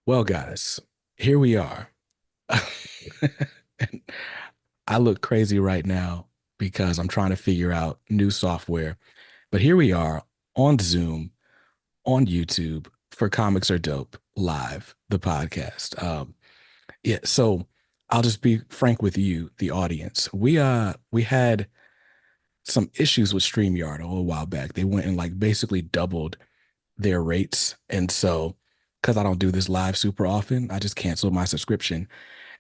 Well, guys, here we are. And I look crazy right now because I'm trying to figure out new software. But here we are on Zoom, on YouTube for Comics Are Dope Live, the podcast. Yeah, so I'll just be frank with you, the audience. We had some issues with StreamYard a little while back. They went and like basically doubled their rates. And so because I don't do this live super often, I just canceled my subscription.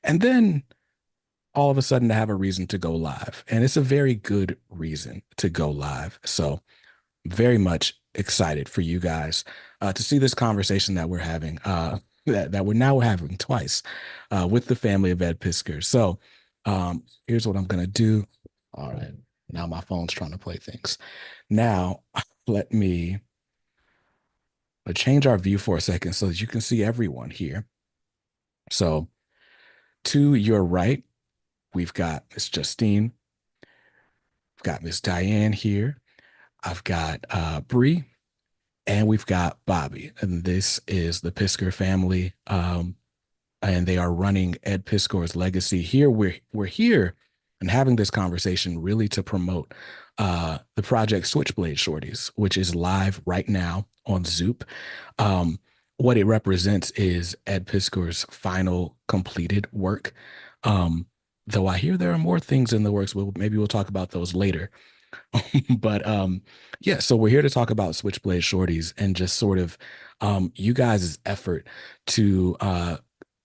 And then all of a sudden to have a reason to go live. And it's a very good reason to go live. So, very much excited for you guys to see this conversation that we're having, that we're now having twice with the family of Ed Piskor. So, here's what I'm going to do. All right. Now my phone's trying to play things. Now, let me change our view for a second so that you can see everyone here. So, to your right, we've got Miss Justine. We've got Miss Diane here. I've got Bree, and we've got Bobby. And this is the Piskor family. And they are running Ed Piskor's legacy. Here we're here and having this conversation really to promote the project Switchblade Shorties, which is live right now on Zoop. What it represents is Ed Piskor's final completed work. Though I hear there are more things in the works. Maybe we'll talk about those later. But yeah, so we're here to talk about Switchblade Shorties and just sort of you guys' effort to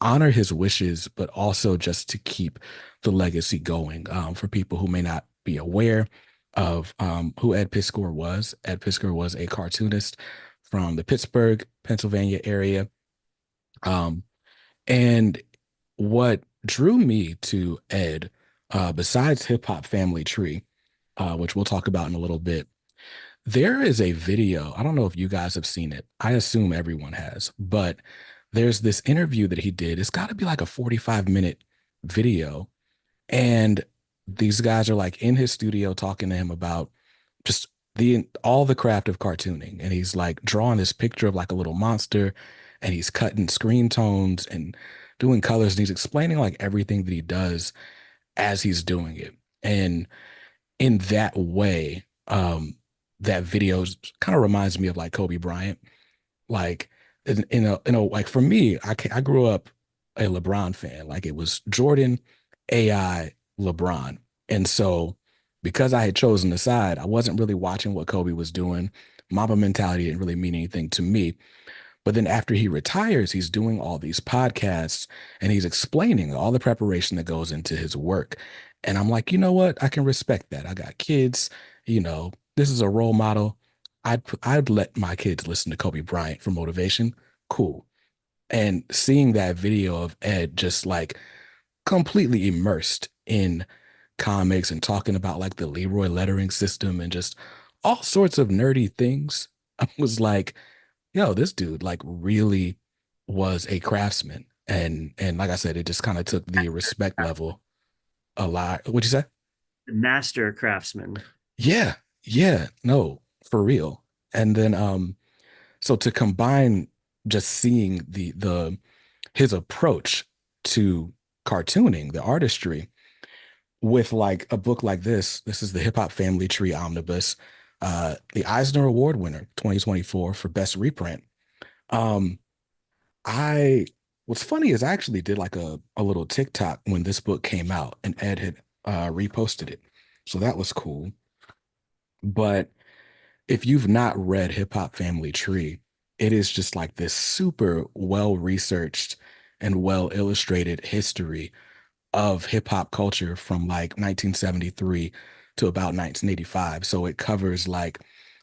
honor his wishes, but also just to keep the legacy going. For people who may not be aware of who Ed Piskor was, Ed Piskor was a cartoonist from the Pittsburgh, Pennsylvania area. Um, and what drew me to Ed, besides Hip Hop Family Tree, which we'll talk about in a little bit, there is a video. I don't know if you guys have seen it. I assume everyone has, but there's this interview that he did. It's got to be like a 45-minute video. And these guys are like in his studio talking to him about just the all the craft of cartooning. And he's like drawing this picture of like a little monster and he's cutting screen tones and doing colors and he's explaining like everything that he does as he's doing it. And in that way, that video kind of reminds me of like Kobe Bryant. Like like for me, I grew up a LeBron fan. Like it was Jordan, AI, LeBron, and so because I had chosen the side, I wasn't really watching what Kobe was doing. Mamba mentality didn't really mean anything to me. But then after he retires, he's doing all these podcasts and he's explaining all the preparation that goes into his work. And I'm like, you know what? I can respect that. I got kids, this is a role model. I'd let my kids listen to Kobe Bryant for motivation. Cool. And seeing that video of Ed just like completely immersed in comics and talking about like the Leroy lettering system and just all sorts of nerdy things, I was like, yo, this dude like really was a craftsman. And like I said, it just kind of took the respect level a lot. What'd you say? Master craftsman. Yeah, yeah, no, for real. And then so to combine just seeing the his approach to cartooning, the artistry, with like a book like this is the Hip Hop Family Tree Omnibus, the Eisner Award winner 2024 for best reprint. Um, I what's funny is I actually did like a little TikTok when this book came out and Ed had reposted it. So that was cool. But if you've not read Hip Hop Family Tree, it is just like this super well researched and well illustrated history of hip hop culture from like 1973 to about 1985. So it covers like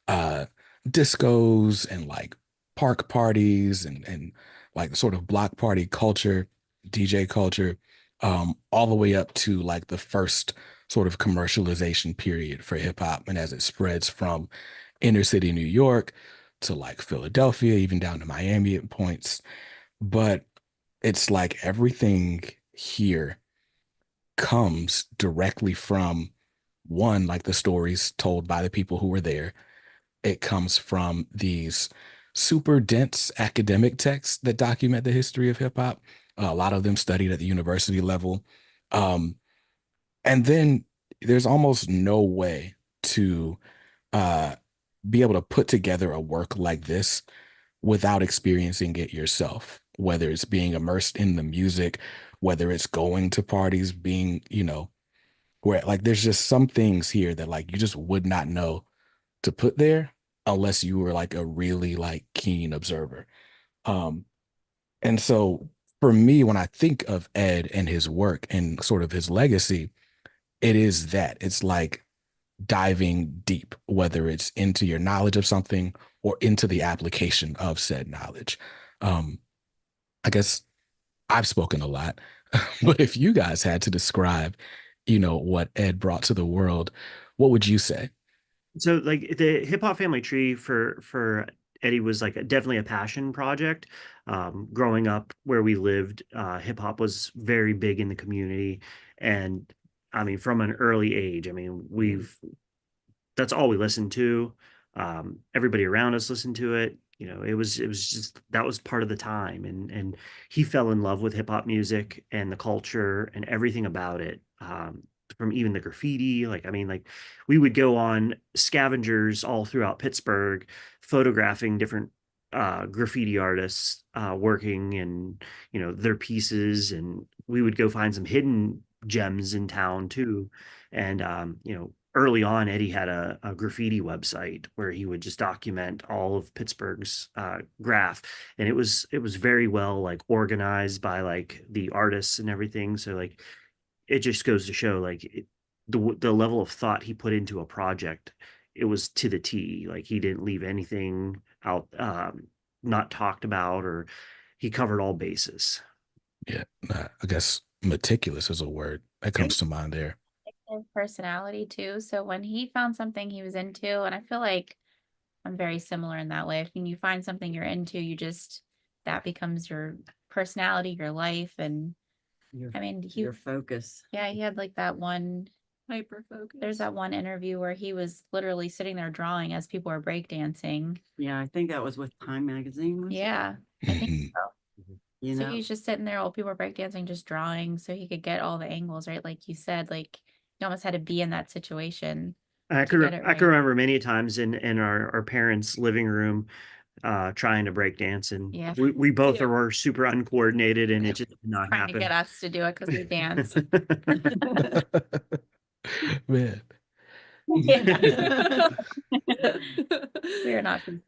uh discos and like park parties and like sort of block party culture, DJ culture, all the way up to like the first sort of commercialization period for hip hop and as it spreads from inner city New York to like Philadelphia, even down to Miami at points. But it's like everything here comes directly from like the stories told by the people who were there. It comes from these super dense academic texts that document the history of hip hop. A lot of them studied at the university level. Um, and then there's almost no way to uh, be able to put together a work like this without experiencing it yourself, whether it's being immersed in the music, whether it's going to parties, being, where like there's just some things here that like you just would not know to put there unless you were like a really like keen observer. Um, and so for me, when I think of Ed and his work and sort of his legacy, it is that it's like diving deep, whether it's into your knowledge of something or into the application of said knowledge. Um, I guess I've spoken a lot, but if you guys had to describe, what Ed brought to the world, what would you say? So like the hip hop family tree for Eddie was like definitely a passion project. Growing up where we lived, hip hop was very big in the community, and I mean from an early age. I mean we've that's all we listened to. Everybody around us listened to it. It was just that was part of the time, and he fell in love with hip hop music and the culture and everything about it. From even the graffiti, like I mean, like we would go on scavengers all throughout Pittsburgh, photographing different graffiti artists working and their pieces, and we would go find some hidden gems in town too. And early on, Eddie had a graffiti website where he would just document all of Pittsburgh's graph, and it was very well like organized by like the artists and everything. So like it just goes to show like the level of thought he put into a project. It was to the T. Like he didn't leave anything out not talked about, or he covered all bases. Yeah, I guess meticulous is a word that Yep. comes to mind there. His personality too. So when he found something he was into, and I feel like I'm very similar in that way. When you find something you're into, that becomes your personality, your life. And Your I mean, your focus. yeah, he had like that one, Hyper focus. there's that one interview where he was literally sitting there drawing as people were breakdancing. Yeah, I think that was with Time Magazine. Was it? Yeah, I think Mhm. so. You So know, he's just sitting there while people were breakdancing, just drawing so he could get all the angles right. Like you said, like you almost had to be in that situation to get it I can right. remember many times in our parents' living room trying to break dance, and Yeah. we both Yeah. were super uncoordinated, and it just did not Trying to get happen. us to do it because we dance. Man. Yeah. We are not from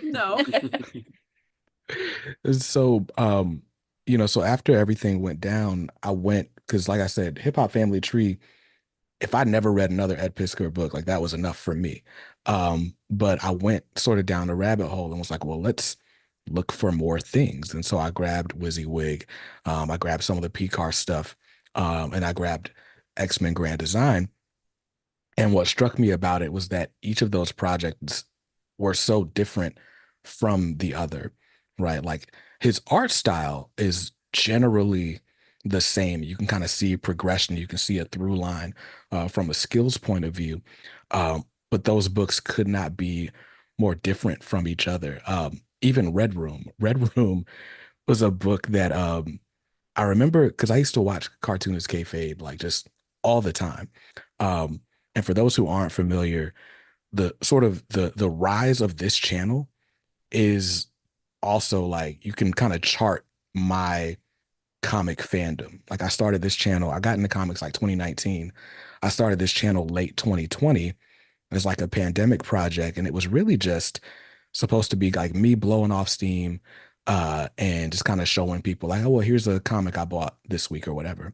No. So, so after everything went down, I went because, like I said, Hip Hop Family Tree. If I never read another Ed Piskor book, like that was enough for me. But I went sort of down the rabbit hole and was like, well, let's look for more things. And so I grabbed WYSIWYG, I grabbed some of the PCAR stuff, and I grabbed X-Men Grand Design. And what struck me about it was that each of those projects were so different from the other, right? Like his art style is generally the same. You can kind of see progression, you can see a through line from a skills point of view. But those books could not be more different from each other. Even Red Room. Red Room was a book that I remember because I used to watch Cartoonist Kayfabe like just all the time. Um, and for those who aren't familiar, the sort of the rise of this channel is also like you can kind of chart my comic fandom. Like I started this channel, I got into comics like 2019. I started this channel late 2020 as like a pandemic project, and it was really just supposed to be like me blowing off steam and just kind of showing people like, oh well, here's a comic I bought this week or whatever.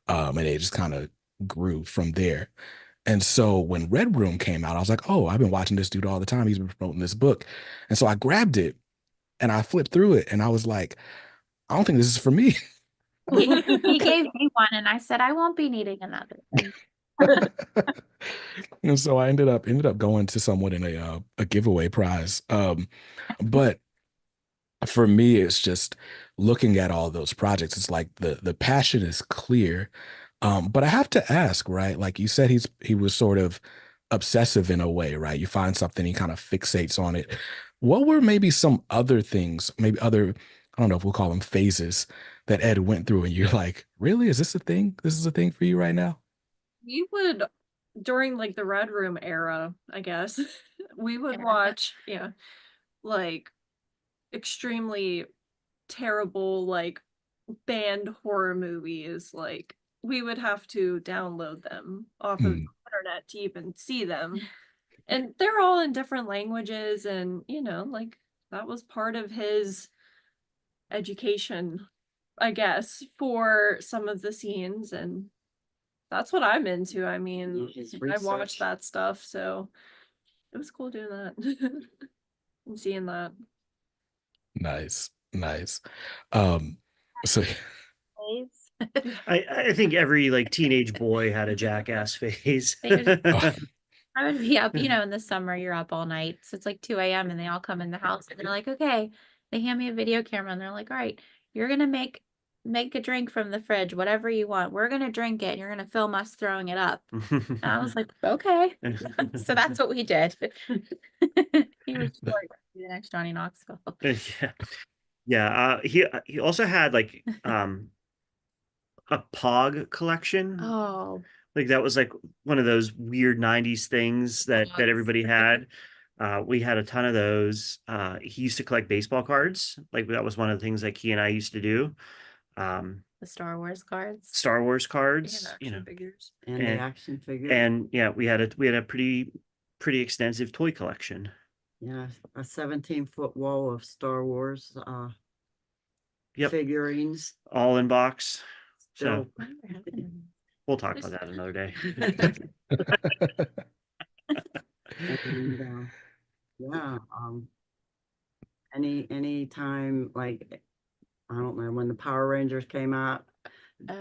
And it just kind of grew from there. And so when Red Room came out, I was like, oh, I've been watching this dude all the time. He's been promoting this book. And so I grabbed it and I flipped through it and I was like, I don't think this is for me. He gave me one, and I said I won't be needing another. And so I ended up going to someone in a giveaway prize. But for me, it's just looking at all those projects. It's like the passion is clear. But I have to ask, right? Like you said, he was sort of obsessive in a way, right? You find something, he kind of fixates on it. what were maybe some other things, maybe other, I don't know if we'll call them phases that Ed went through, and you're like, really? Is this a thing? This is a thing for you right now? We would, during like the Red Room era, I guess, we would Yeah. watch, like extremely terrible, like banned horror movies. Like we would have to download them off of the Hmm. internet to even see them. And they're all in different languages, and like that was part of his education, I guess, for some of the scenes, and that's what I'm into. I mean, His I watched research. that stuff, so it was cool doing that and seeing that. Nice, nice. Um, so I think every like teenage boy had a jackass phase. oh, I would be up, in the summer, you're up all night. So it's like 2 a.m. and they all come in the house and they're like, okay, they hand me a video camera and they're like, all right, you're gonna make a drink from the fridge, whatever you want. We're gonna drink it and you're gonna film us throwing it up. And I was like, okay. So that's what we did. He was that- short, the next Johnny Knoxville. Yeah. Yeah. He also had like a Pog collection. Oh, Like that was like one of those weird 90s things that Pogs. everybody had. We had a ton of those. He used to collect baseball cards. Like that was one of the things like he and I used to do. the Star Wars cards. Star Wars And cards, action figures. And the and- action figure. and yeah, we had a pretty extensive toy collection. Yeah, a 17-foot wall of Star Wars Yep. figurines. All in box. Still, So we'll talk about that another day. and, yeah, any time, like, I don't know, when the Power Rangers came out,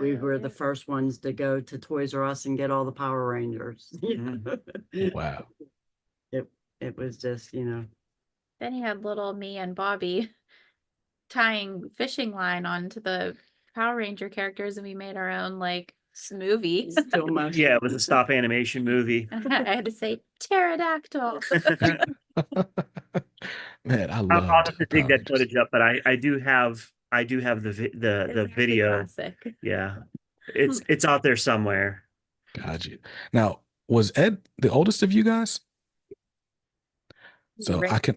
we Oh, were yeah. the first ones to go to Toys R Us and get all the Power Rangers. wow. It was just, Then you had little me and Bobby tying fishing line onto the Power Ranger characters, and we made our own like movie. still motion. Yeah, it was a stop animation movie. I had to say pterodactyl. Man, I I'll loved have to Power dig that Rangers. footage up, but I do have the It's a video. classic. Yeah, it's out there somewhere. Got you. Now, was Ed the oldest of you guys? So Right.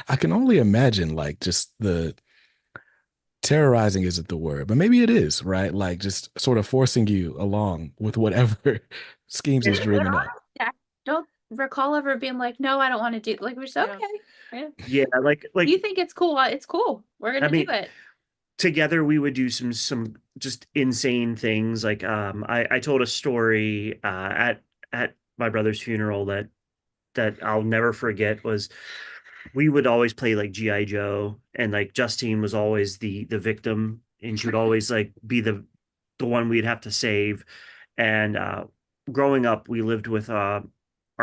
I can only imagine like just the terrorizing isn't the word, but maybe it is, right? Like just sort of forcing you along with whatever schemes he's dreaming up. Don't recall ever being like, no, I don't want to do like we're just Yeah. okay. Yeah, like You think it's cool? It's cool. We're gonna mean, do it. together we would do some just insane things. Like I told a story at my brother's funeral that I'll never forget. Was we would always play like GI Joe, and like Justine was always the victim, and she would always like be the one we'd have to save. And growing up, we lived with our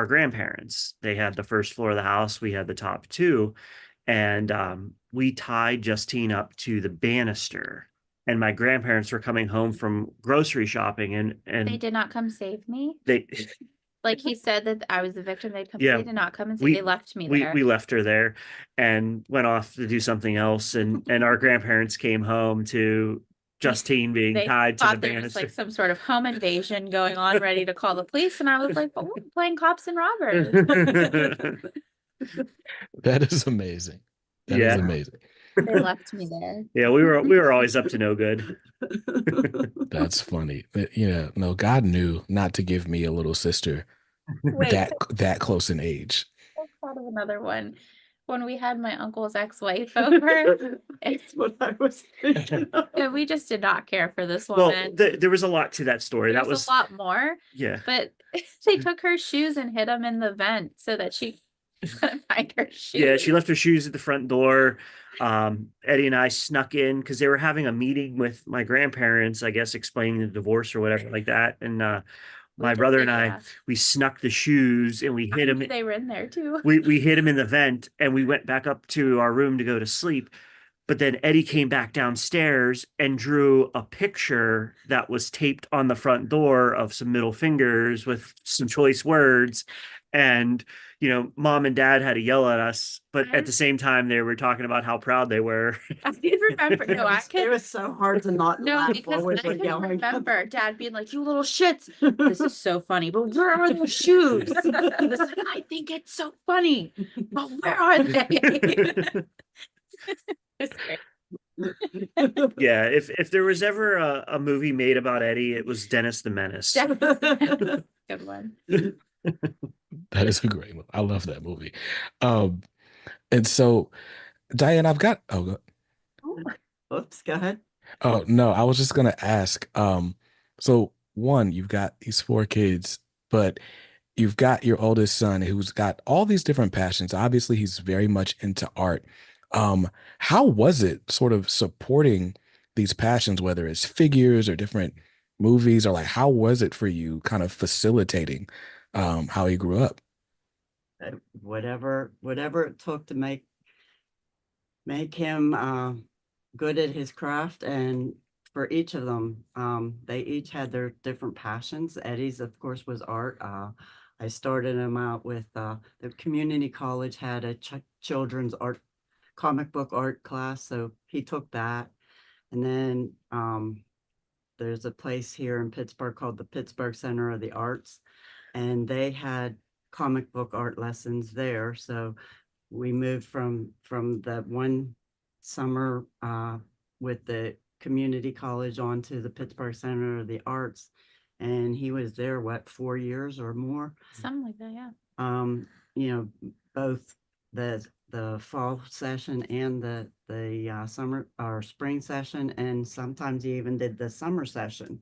grandparents. They had the first floor of the house, we had the top two, and we tied Justine up to the banister. And my grandparents were coming home from grocery shopping, and They did not come save me. they Like he said that I was the victim. They'd come. Yeah, They did not come and say we- they left me we there. we left her there and went off to do something else, and our grandparents came home to Justine being They tied to the thought there was banister. like some sort of home invasion going on, ready to call the police, and I was like, "But we're playing cops and robbers." That is amazing. That is Yeah. amazing. They left me there. Yeah, we were always up to no good. That's funny. No, God knew not to give me a little sister Wait, that close in age. I thought of another one. When we had my uncle's ex-wife over, That's what I was thinking of. and we just did not care for this Well, woman. there was a lot to that story. There's That was a lot more, yeah. but they took her shoes and hid them in the vent so that she couldn't find her shoes. Yeah, she left her shoes at the front door. Eddie and I snuck in because they were having a meeting with my grandparents, I guess, explaining the divorce or whatever like that. And my brother and I, we snuck the shoes and we hid them. They were in there too. We hid him in the vent, and we went back up to our room to go to sleep. But then Eddie came back downstairs and drew a picture that was taped on the front door of some middle fingers with some choice words. And, mom and dad had to yell at us, but at I- the same time, they were talking about how proud they were. I did remember. No, I It could. was so hard to not No, laugh because while we I were can yelling. remember Dad being like, "You little shits, this is so funny, but where are those shoes?" He was like, "I think it's so funny, but where are they?" It's great. Yeah, if there was ever a movie made about Eddie, it was Dennis the Menace. Good one. That is a great one. I love that movie. Um, and so Diane, I've got Oops, go ahead. oh no, I was just gonna ask. So one, you've got these four kids, but you've got your oldest son who's got all these different passions. Obviously, he's very much into art. Um, how was it sort of supporting these passions, whether it's figures or different movies, or like how was it for you kind of facilitating how he grew up? Whatever it took to make him good at his craft. And for each of them, they each had their different passions. Eddie's, of course, was art. I started him out with the community college had a children's art comic book art class, so he took that. And then there's a place here in Pittsburgh called the Pittsburgh Center of the Arts, and they had comic book art lessons there. So we moved from that one summer with the community college onto the Pittsburgh Center of the Arts, and he was there, what, 4 years or more. Something like that, yeah. You know, both the fall session and the summer or spring session, and sometimes he even did the summer session,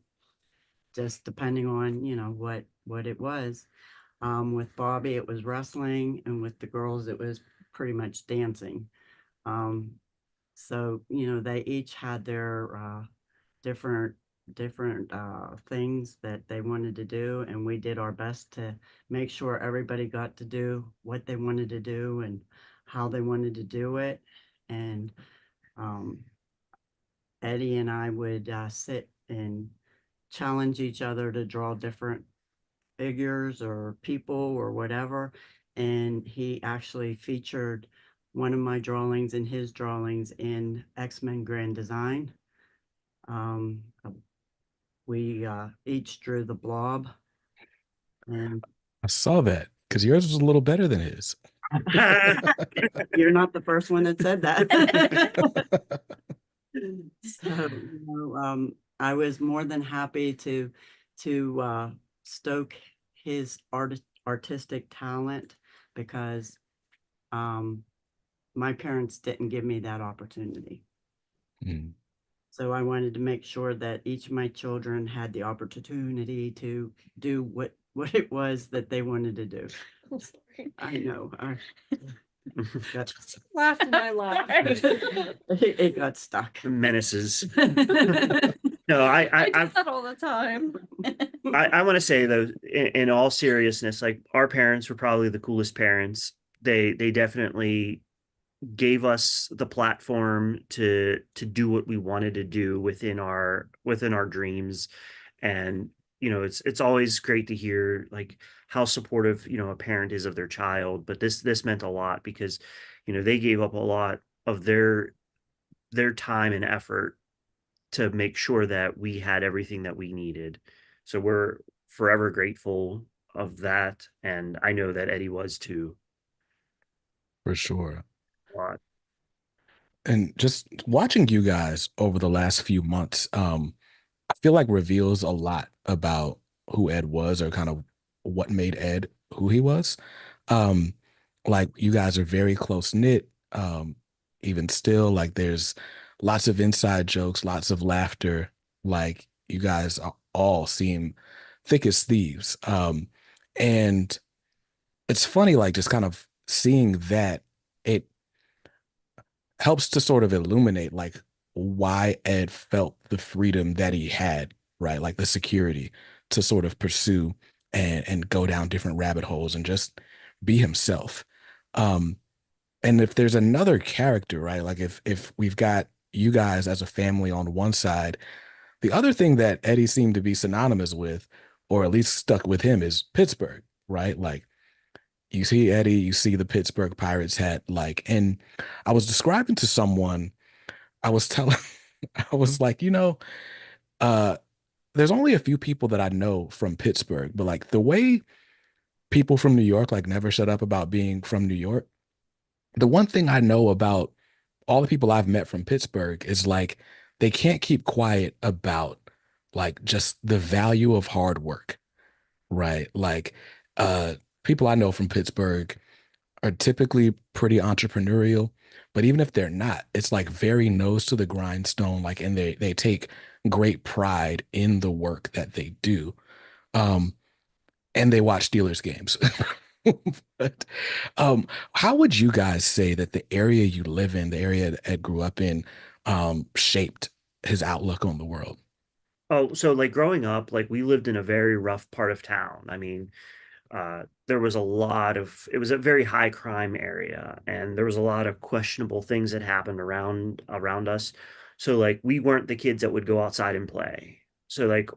just depending on what it was. With Bobby, it was wrestling, and with the girls, it was pretty much dancing. Um, so they each had their different things that they wanted to do, and we did our best to make sure everybody got to do what they wanted to do and how they wanted to do it. And Eddie and I would sit and challenge each other to draw different figures or people or whatever. And he actually featured one of my drawings and his drawings in X-Men Grand Design. Um, we each drew the Blob, and I saw that because yours was a little better than his. you're not the first one that said that. So, I was more than happy to stoke his artistic talent, because my parents didn't give me that opportunity. Mm. So I wanted to make sure that each of my children had the opportunity to do what it was that they wanted to do. I'm sorry. I know. Got, Laughed my laugh. it got stuck. Menaces. I No, do that all the time. I want to say though, in all seriousness, like our parents were probably the coolest parents. They definitely gave us the platform to do what we wanted to do within our dreams. And it's always great to hear like how supportive a parent is of their child. But this meant a lot because they gave up a lot of their time and effort to make sure that we had everything that we needed. So we're forever grateful of that. And I know that Eddie was too. For sure. A lot. And just watching you guys over the last few months, I feel like reveals a lot about who Ed was or kind of what made Ed who he was. Um, like you guys are very close knit. Even still, like there's lots of inside jokes, lots of laughter. Like you guys all seem thick as thieves. And it's funny, like just kind of seeing that it helps to sort of illuminate like why Ed felt the freedom that he had, right? Like the security to sort of pursue and go down different rabbit holes and just be himself. Um, and if there's another character, right? Like if we've got you guys as a family on one side, the other thing that Eddie seemed to be synonymous with, or at least stuck with him, is Pittsburgh, right? Like You see Eddie, you see the Pittsburgh Pirates hat, like, and I was describing to someone, I was telling, I was like, uh, there's only a few people that I know from Pittsburgh, but like the way people from New York like never shut up about being from New York. The one thing I know about all the people I've met from Pittsburgh is like they can't keep quiet about like just the value of hard work, right? Like uh people I know from Pittsburgh are typically pretty entrepreneurial, but even if they're not, it's like very nose to the grindstone, like and they take great pride in the work that they do. Um and they watch Steelers games. But how would you guys say that the area you live in, the area that Ed grew up in, shaped his outlook on the world? Oh, so like growing up, like we lived in a very rough part of town. I mean, there was a lot of, it was a very high crime area, and there was a lot of questionable things that happened around us. So like we weren't the kids that would go outside and play. So like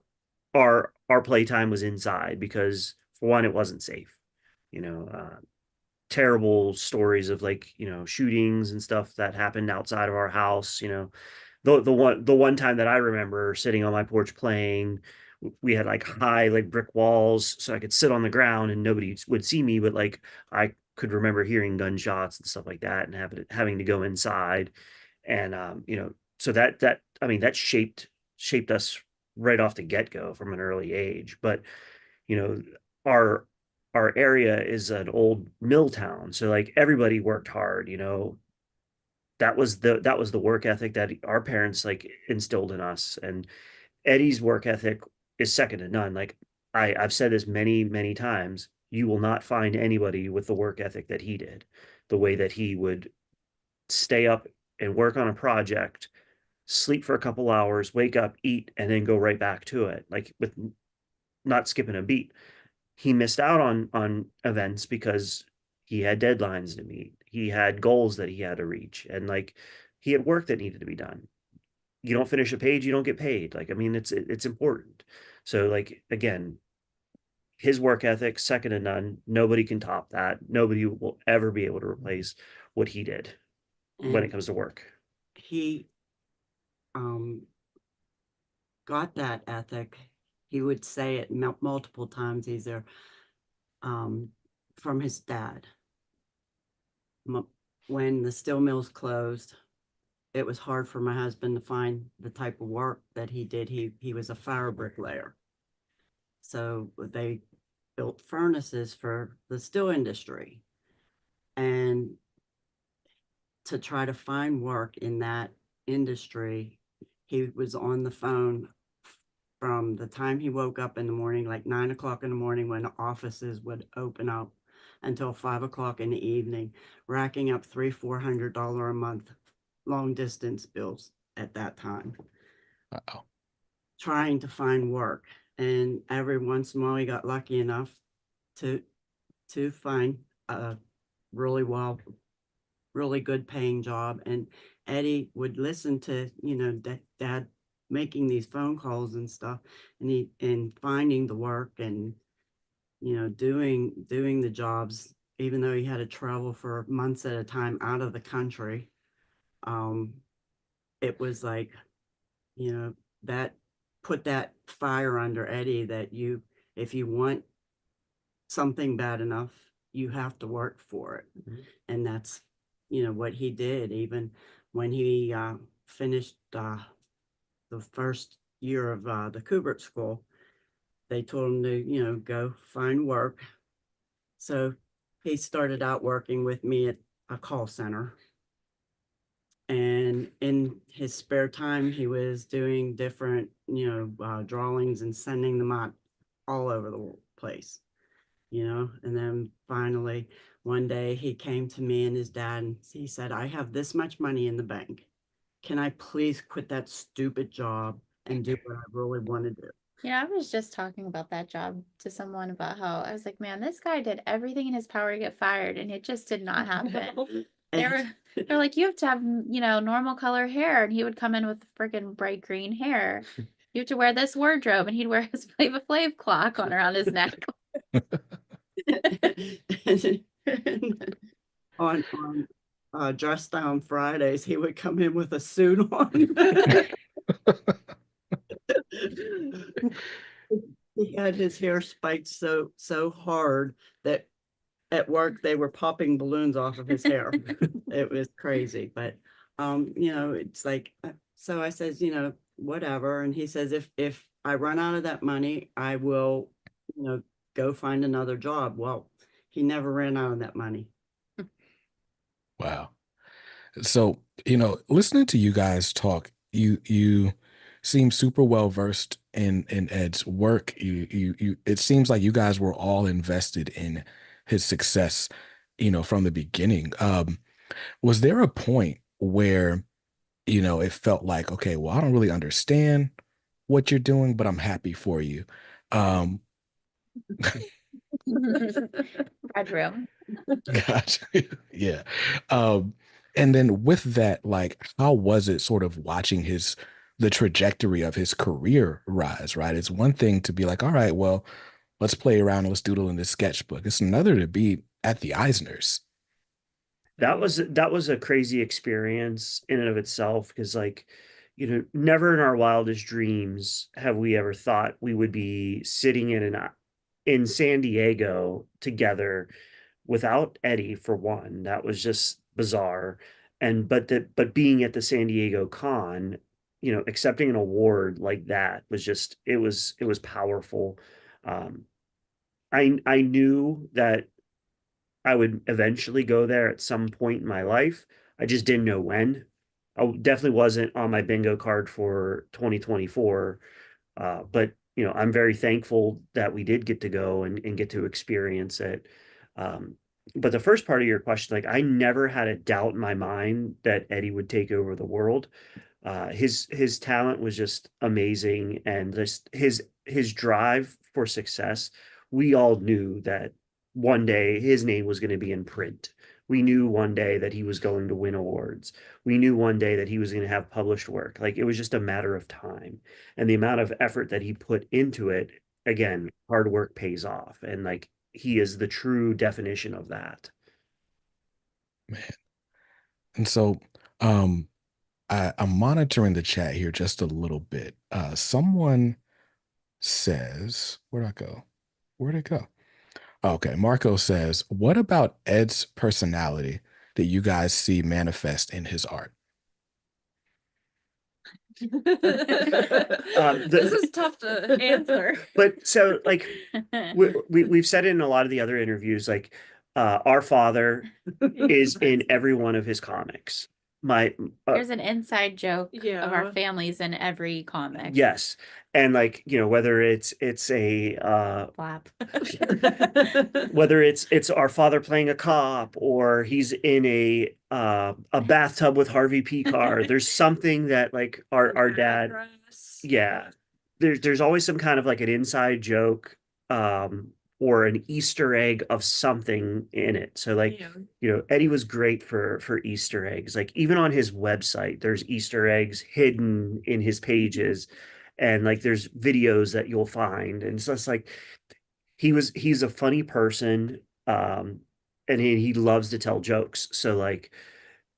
our playtime was inside because for one, it wasn't safe. You know, terrible stories of like, shootings and stuff that happened outside of our house. The one time that I remember sitting on my porch playing, we had like high like brick walls, so I could sit on the ground and nobody would see me, but like I could remember hearing gunshots and stuff like that and having to go inside. And so that I mean that shaped us right off the get-go from an early age. But you know, our our area is an old mill town, so like everybody worked hard. That was the work ethic that our parents like instilled in us. And Eddie's work ethic is second to none. Like I've said this many times, you will not find anybody with the work ethic that he did, the way that he would stay up and work on a project, sleep for a couple hours, wake up, eat, and then go right back to it, like with not skipping a beat. He missed out on events because he had deadlines to meet. He had goals that he had to reach, and like he had work that needed to be done. You don't finish a page, you don't get paid. Like I mean, it's important. So like again, his work ethic second to none. Nobody can top that. Nobody will ever be able to replace what he did when it And comes to work. he um got that ethic. He would say it multiple times either um from his dad. When the steel mills closed, it was hard for my husband to find the type of work that he did. He was a fire bricklayer. So they built furnaces for the steel industry. And to try to find work in that industry, he was on the phone from the time he woke up in the morning, like 9 o'clock in the morning when offices would open up, until 5 o'clock in the evening, racking up $300-400 a month long distance bills at that time, Uh-oh. trying to find work. And every once in a while, he got lucky enough to find a really well, really good paying job. And Eddie would listen to, dad making these phone calls and stuff, and finding the work, and, doing the jobs, even though he had to travel for months at a time out of the country. Um, it was like, that put that fire under Eddie that if you want something bad enough, you have to work for it. Mhm. And that's, what he did. Even when he finished the first year of the Kubert School, they told him to, go find work. So he started out working with me at a call center. And in his spare time, he was doing different, drawings and sending them out all over the place, And then finally, one day he came to me and his dad, and he said, I have this much money in the bank. Can I please quit that stupid job and do what I really want to do? Yeah, I was just talking about that job to someone about how I was like, man, this guy did everything in his power to get fired, and it just did not happen. They're like, you have to have, normal color hair, and he would come in with freaking bright green hair. You have to wear this wardrobe, and he'd wear his Flavor Flav clock on around his neck. And on dress down Fridays, he would come in with a suit on. He had his hair spiked so hard that at work they were popping balloons off of his hair. It was crazy, but it's like so I says, whatever. And he says if I run out of that money, I will, go find another job. Well, he never ran out of that money. Wow. So, listening to you guys talk, you seem super well versed in Ed's work. You it seems like you guys were all invested in his success, from the beginning. Was there a point where, it felt like, okay, well, I don't really understand what you're doing, but I'm happy for you. Um, Bedroom. Gotcha. Yeah. Um, and then with that, like, how was it sort of watching the trajectory of his career rise, right? It's one thing to be like, all right, well, let's play around and let's doodle in this sketchbook. It's another to be at the Eisners. That was a crazy experience in and of itself, because like, never in our wildest dreams have we ever thought we would be sitting in San Diego together without Eddie, for one. That was just bizarre. And but being at the San Diego con, accepting an award like that was just, it was powerful. Um, I knew that I would eventually go there at some point in my life. I just didn't know when. I definitely wasn't on my bingo card for 2024. But I'm very thankful that we did get to go and get to experience it. Um, but the first part of your question, like, I never had a doubt in my mind that Eddie would take over the world. His talent was just amazing, and just his drive for success. We all knew that one day his name was going to be in print. We knew one day that he was going to win awards. We knew one day that he was going to have published work. Like, it was just a matter of time. And the amount of effort that he put into it, again, hard work pays off. And like, he is the true definition of that. Man. And so, um, I'm monitoring the chat here just a little bit. Someone says, where'd I go? Where'd it go? Okay, Marco says, what about Ed's personality that you guys see manifest in his art? This is tough to answer. But so, like, we've said it in a lot of the other interviews, like, our father is in every one of his comics. There's an inside joke Yeah. of our families in every comic. Yes. And like, whether it's a Flap. whether it's our father playing a cop, or he's in a bathtub with Harvey Piskor, there's something that, like, our dad, yeah, there's always some kind of like an inside joke, or an Easter egg of something in it. So like, Eddie was great for Easter eggs. Like, even on his website, there's Easter eggs hidden in his pages, and like, there's videos that you'll find. And it's just like, he's a funny person, and he loves to tell jokes. So like,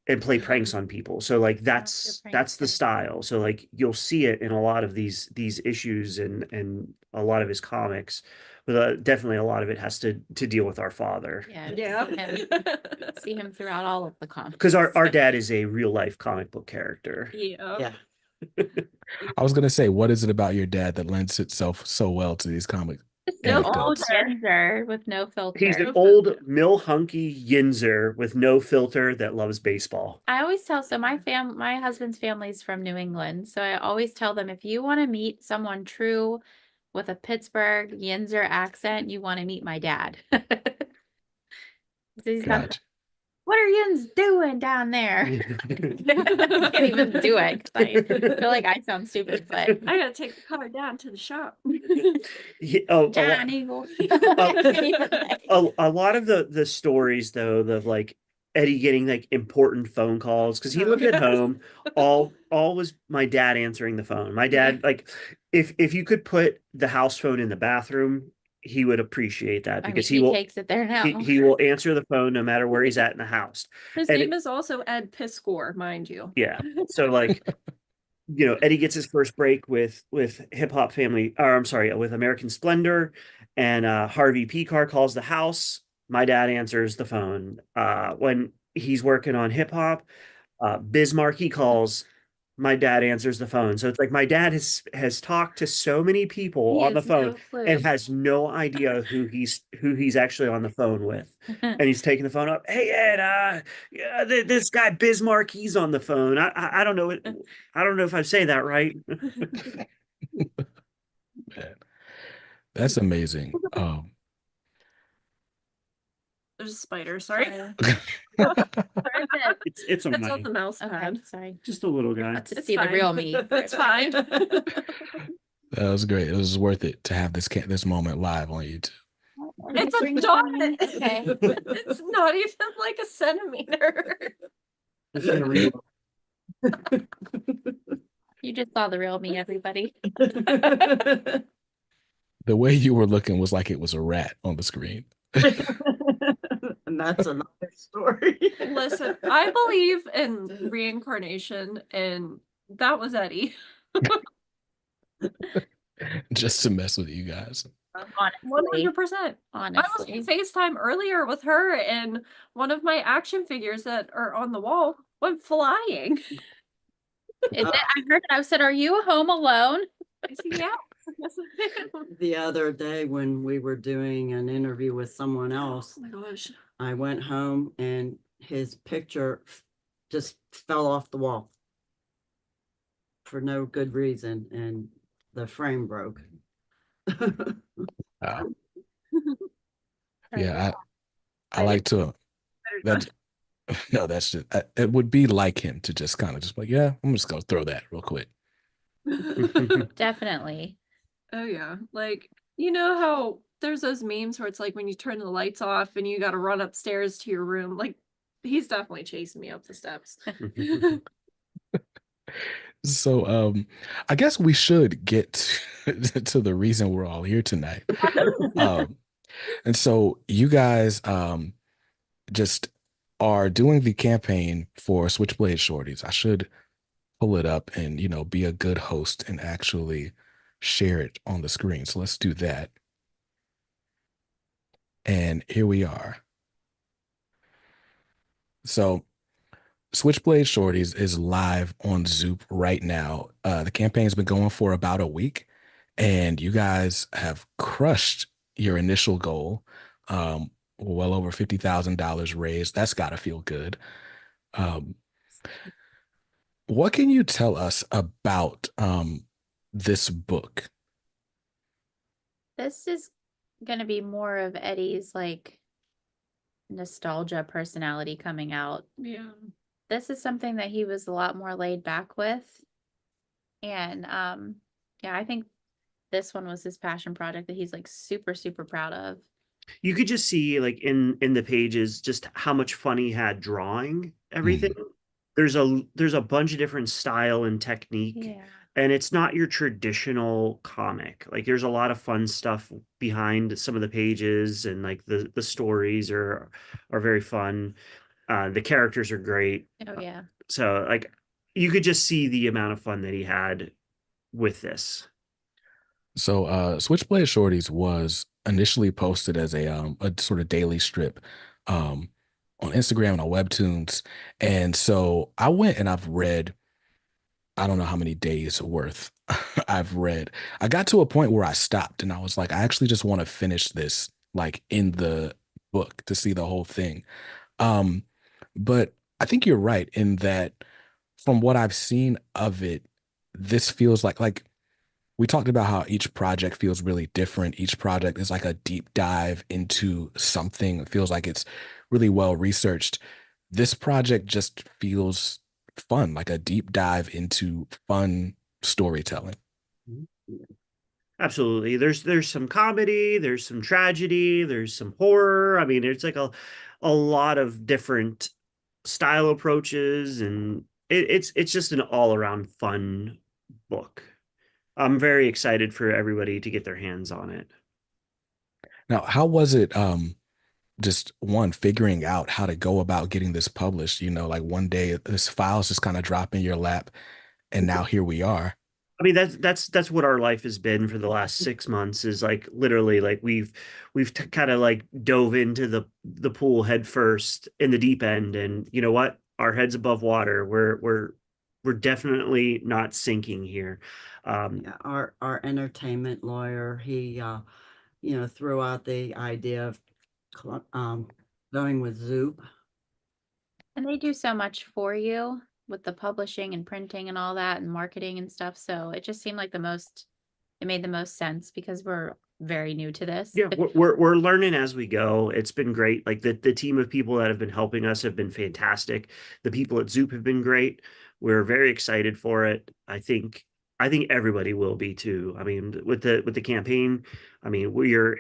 and play pranks on people. So like, that's the style. So like, you'll see it in a lot of these issues and a lot of his comics. But definitely a lot of it has to deal with our father. Yeah. See him throughout all of the comics. Because our dad is a real life comic book character. Yeah. I was gonna say, what is it about your dad that lends itself so well to these comic No anecdotes? filter with no filter. He's an old mill-hunky yinzer with no filter that loves baseball. I always tell, so my husband's family's from New England, so I always tell them, if you want to meet someone true with a Pittsburgh yinzer accent, you want to meet my dad. So he's got, Gotcha. what are yins doing down there? I can't even do it 'cause I feel like I sound stupid, but I gotta take the car down to the shop. John Eagle. A lot of the stories, though, of like Eddie getting like important phone calls, because he lived at home, all was my dad answering the phone. My dad, like, if you could put the house phone in the bathroom, he would appreciate that I mean, because he takes it there now. he will answer the phone no matter where he's at in the house. His And name is also Ed Piskor, mind you. yeah. So like, Eddie gets his first break with Hip Hop Family, or I'm sorry, with American Splendor, and Harvey Piskor calls the house. My dad answers the phone. When he's working on hip hop, Bismarck he calls. My dad answers the phone. So it's like my dad has talked to so many people He on the has no phone clue. and has no idea who he's actually on the phone with. And he's taking the phone up. Hey Ed, yeah, this guy Bismarck, he's on the phone. I don't know I don't know if I say that right. Man, that's amazing. There's a spider, sorry. It's on It's on the mouse Okay, pad. sorry. just a little guy. Got to It's see the fine. real me. It's fine. That was great. It was worth it to have this moment live on YouTube. It's a dot. Okay. It's not even like a centimeter. You just saw the real me, everybody. The way you were looking was like it was a rat on the screen. And that's another story. Listen, I believe in reincarnation, and that was Eddie. Just to mess with you guys. Honestly, 100%. I was honestly. on FaceTime earlier with her, and one of my action figures that are on the wall went flying. I heard it. I said, "Are you home alone?" I said, yeah. Yes, I am. The other day when we were doing an interview with someone else, Oh my gosh. I went home and his picture just fell off the wall for no good reason, and the frame broke. Wow. Sorry. Yeah, I like to that. No, that's just it would be like him to just kind of just like, yeah, I'm just gonna throw that real quick. Definitely. Oh yeah. Like, you know how there's those memes where it's like when you turn the lights off and you got to run upstairs to your room. Like, he's definitely chasing me up the steps. So I guess we should get to the reason we're all here tonight. And so you guys just are doing the campaign for Switchblade Shorties. I should pull it up and be a good host and actually share it on the screen. So let's do that. And here we are. So Switchblade Shorties is live on Zoop right now. The campaign's been going for about a week, and you guys have crushed your initial goal. Well over $50,000 raised. That's got to feel good. What can you tell us about this book? This is gonna be more of Eddie's like nostalgia personality coming out. Yeah. This is something that he was a lot more laid back with. And yeah, I think this one was his passion project that he's like super, super proud of. You could just see like in the pages just how much fun he had drawing everything. There's a bunch of different style and technique, Yeah. and it's not your traditional comic. Like there's a lot of fun stuff behind some of the pages, and like the stories are very fun. The characters are great. Oh yeah. So like you could just see the amount of fun that he had with this. So Switchblade Shorties was initially posted as a sort of daily strip um, on Instagram and on Webtoons. And so I went and I've read, I don't know how many days worth I've read. I got to a point where I stopped and I was like, I actually just want to finish this like in the book to see the whole thing. Um, but I think you're right in that from what I've seen of it, this feels like we talked about how each project feels really different. Each project is like a deep dive into something. It feels like it's really well researched. This project just feels fun, like a deep dive into fun storytelling. Absolutely. There's some comedy, there's some tragedy, there's some horror. I mean, it's like a lot of different style approaches, and it's just an all-around fun book. I'm very excited for everybody to get their hands on it. Now, how was it just one figuring out how to go about getting this published? Like one day this files just kind of drop in your lap and now here we are. I mean, that's what our life has been for the last 6 months, is like literally like we've kind of like dove into the pool head first in the deep end, and you know what? Our heads above water. We're definitely not sinking here. Yeah, our entertainment lawyer, he threw out the idea of going with Zoop. And they do so much for you with the publishing and printing and all that and marketing and stuff. So it just seemed like it made the most sense because we're very new to this. Yeah, we're learning as we go. It's been great. Like the team of people that have been helping us have been fantastic. The people at Zoop have been great. We're very excited for it. I think everybody will be too. I mean, with the campaign, I mean, we are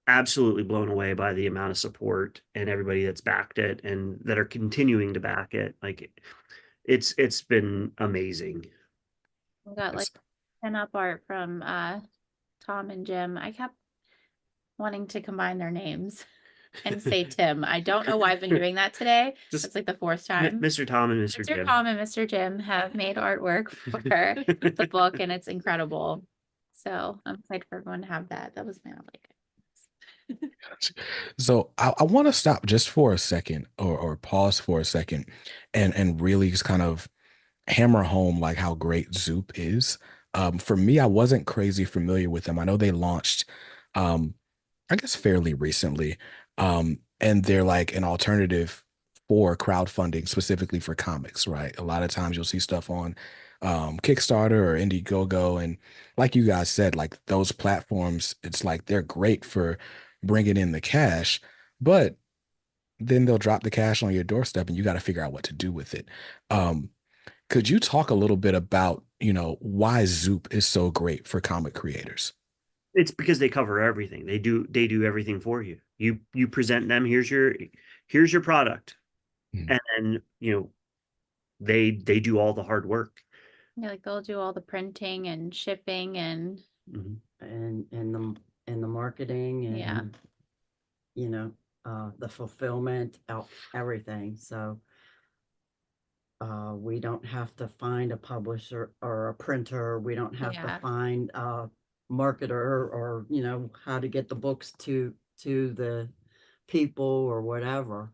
absolutely blown away by the amount of support and everybody that's backed it and that are continuing to back it. Like it's been amazing. We got like pin-up art from Tom and Jim. I kept wanting to combine their names and say Tim. I don't know why I've been doing that today. Just It's like the fourth time. Mr. Tom and Mr. Mr. Jim. Tom and Mr. Jim have made artwork for the book, and it's incredible. So I'm excited for everyone to have that. That was my like. So I want to stop just for a second or pause for a second and really just kind of hammer home like how great Zoop is. For me, I wasn't crazy familiar with them. I know they launched um I guess fairly recently. And they're like an alternative for crowdfunding specifically for comics, right? A lot of times you'll see stuff on Kickstarter or Indiegogo. And like you guys said, like those platforms, it's like they're great for bringing in the cash, but then they'll drop the cash on your doorstep and you got to figure out what to do with it. Um, could you talk a little bit about, why Zoop is so great for comic creators? It's because they cover everything. They do everything for you. You present them, here's your product. Mm. And then, they do all the hard work. Yeah, like they'll do all the printing and shipping and Mhm. and the marketing Yeah. and the fulfillment, everything. So we don't have to find a publisher or a printer. We don't have Yeah. to find a marketer or how to get the books to the people or whatever.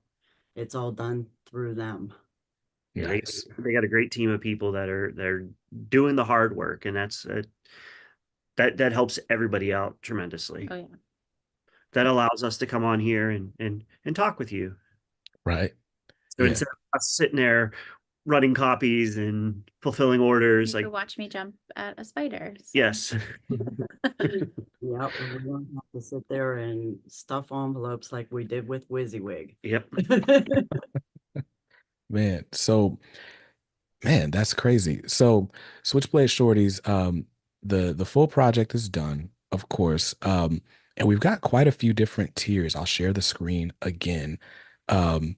It's all done through them. Yeah, Nice. they got a great team of people that are doing the hard work, and that helps everybody out tremendously. Oh yeah. That allows us to come on here and talk with you. Right. So Yeah. instead of us sitting there running copies and fulfilling orders, You like could watch me jump at a spider. So. yes. Yeah, we don't have to sit there and stuff envelopes like we did with WYSIWYG. Yep. Man. So, man, that's crazy. So, Switchblade Shorties, the full project is done, of course. And we've got quite a few different tiers. I'll share the screen again. Um,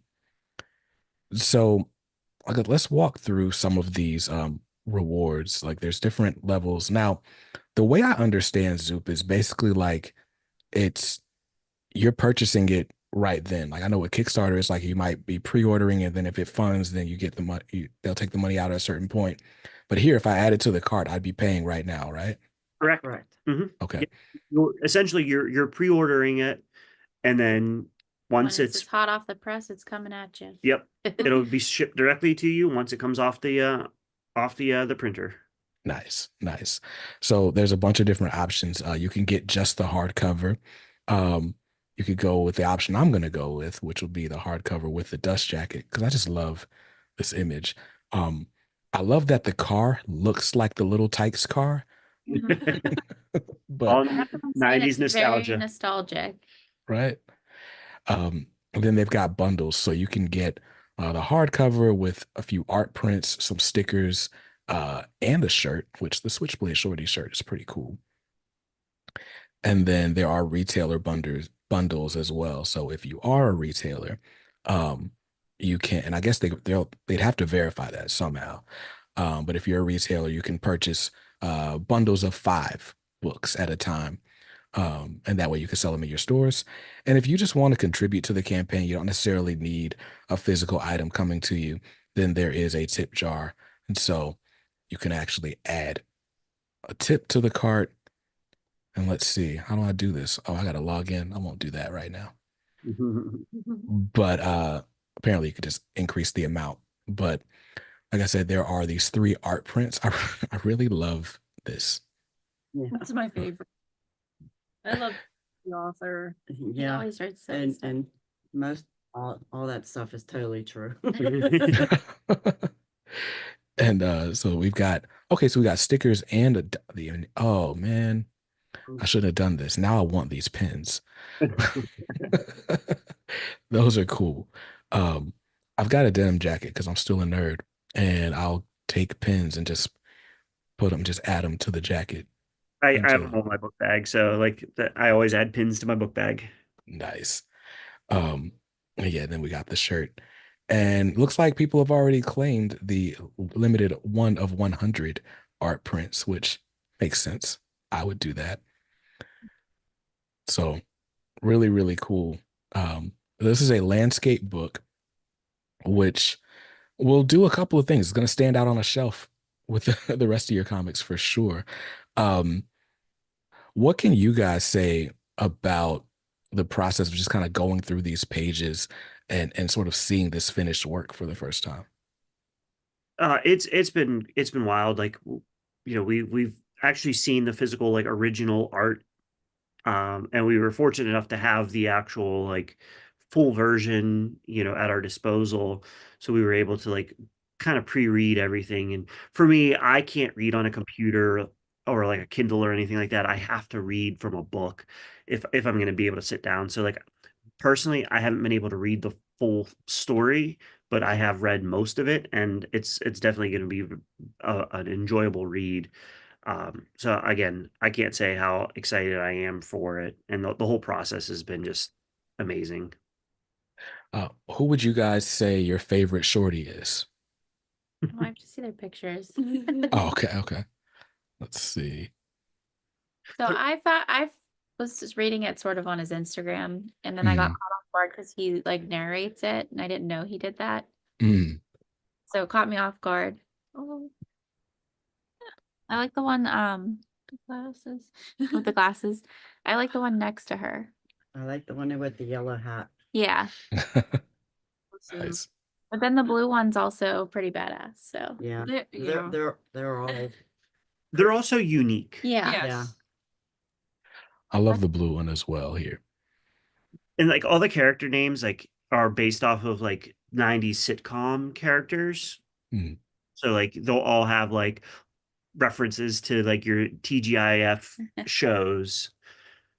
so let's walk through some of these rewards. Like there's different levels. Now, the way I understand Zoop is basically like it's you're purchasing it right then. Like I know with Kickstarter, it's like you might be pre-ordering and then if it funds, then you get the money, they'll take the money out at a certain point. But here, if I add it to the cart, I'd be paying right now, right? Correct. Correct. Okay. Essentially, you're pre-ordering it, and then When once it's it's hot off the press, it's coming at you. yep, it'll be shipped directly to you once it comes off the printer. Nice, nice. So there's a bunch of different options. You can get just the hardcover. You could go with the option I'm going to go with, which will be the hardcover with the dust jacket, because I just love this image. I love that the car looks like the Little Tykes car, but All I have to say 90s it's very nostalgia. nostalgic. right. And then they've got bundles, so you can get the hardcover with a few art prints, some stickers, and a shirt, which the Switchblade Shorty shirt is pretty cool. And then there are retailer bundles as well. So if you are a retailer, you can, and I guess they'd have to verify that somehow. But if you're a retailer, you can purchase bundles of 5 books at a time. And that way you can sell them in your stores. And if you just want to contribute to the campaign, you don't necessarily need a physical item coming to you, then there is a tip jar. And so you can actually add a tip to the cart. And let's see, how do I do this? Oh, I got to log in. I won't do that right now. But apparently you could just increase the amount. But like I said, there are these 3 art prints. I really love this. Yeah. That's my favorite. I love the author. He Yeah. always writes silly And stuff. and most all that stuff is totally true. And so we've got so we got stickers and oh man, I shouldn't have done this. Now I want these pins. Those are cool. I've got a denim jacket because I'm still a nerd, and I'll take pins and just add them to the jacket. I have them Until on my book bag, so like that, I always add pins to my book bag. nice. Um, yeah, then we got the shirt. And looks like people have already claimed the limited 1 of 100 art prints, which makes sense. I would do that. So really, really cool. This is a landscape book, which will do a couple of things. It's going to stand out on a shelf with the rest of your comics for sure. Um, what can you guys say about the process of just kind of going through these pages and sort of seeing this finished work for the first time? It's been wild. Like, we've actually seen the physical like original art, and we were fortunate enough to have the actual like full version, at our disposal. So we were able to like kind of pre-read everything. And for me, I can't read on a computer or like a Kindle or anything like that. I have to read from a book if I'm going to be able to sit down. So like personally, I haven't been able to read the full story, but I have read most of it, and it's definitely going to be an enjoyable read. So again, I can't say how excited I am for it, and the whole process has been just amazing. Who would you guys say your favorite shorty is? Oh, I have to see their pictures. Oh, okay. Let's see. So I thought I was just reading it sort of on his Instagram, and then I got Mm, caught off guard because he like narrates it, and I didn't know he did that. mm. So it caught me off guard. Oh, I like the one the glasses with the glasses. I like the one next to her. I like the one with the yellow hat. Yeah, Nice. but then the blue one's also pretty badass. So Yeah. Yeah. They're all They're also unique. yeah, Yes. yeah. I love the blue one as well here. And like all the character names like are based off of like 90s sitcom characters. Mm. So like they'll all have like references to like your TGIF shows.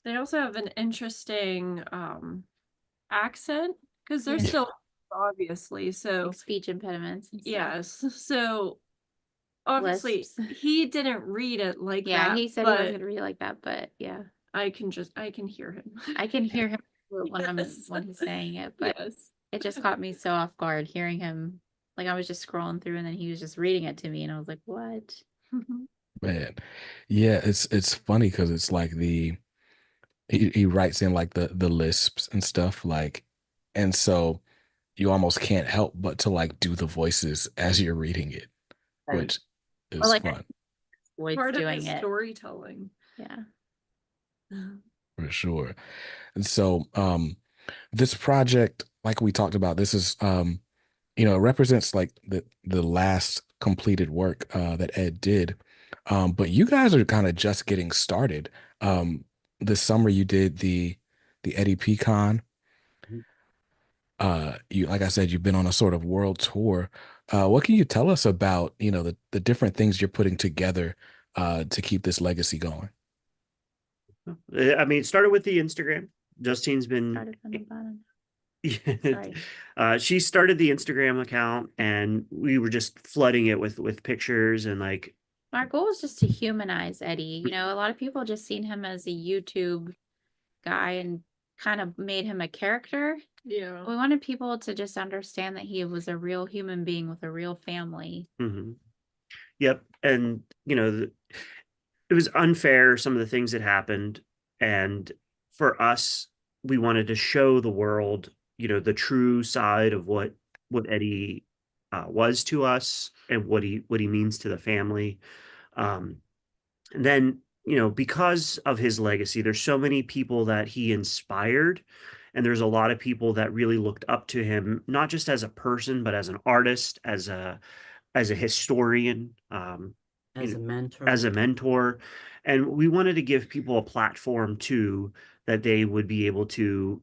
They also have an interesting accent because they're Yeah. still obviously so like speech impediments. And stuff. yes. So obviously Lisps. he didn't read it like Yeah, that. he said he but was gonna read it like that, but yeah, I can hear him. I can hear him when Yes. when he's saying it, but Yes. it just caught me so off guard hearing him. Like I was just scrolling through, and then he was just reading it to me, and I was like, "What?" Man. Yeah, it's funny because it's like he writes in like the lisps and stuff like, and so you almost can't help but to like do the voices as you're reading it, And which Or is like fun Lloyd's Part of doing his it. storytelling. Yeah. for sure. And so this project, like we talked about, this is it represents like the last completed work that Ed did. But you guys are kind of just getting started. This summer you did the Eddie Pecan. You like I said, you've been on a sort of world tour. What can you tell us about, the different things you're putting together to keep this legacy going? I mean, it started with the Instagram. Justine's been Started from the bottom. Sorry. she started the Instagram account, and we were just flooding it with pictures and like Our goal was just to humanize Eddie. A lot of people just seen him as a YouTube guy and kind of made him a character. Yeah. We wanted people to just understand that he was a real human being with a real family. mhm. Yep. And it was unfair, some of the things that happened, And for us, we wanted to show the world, the true side of what Eddie was to us and what he means to the family. Um, and then, because of his legacy, there's so many people that he inspired, and there's a lot of people that really looked up to him, not just as a person, but as an artist, as a historian, As a as mentor. a mentor. And we wanted to give people a platform too that they would be able to,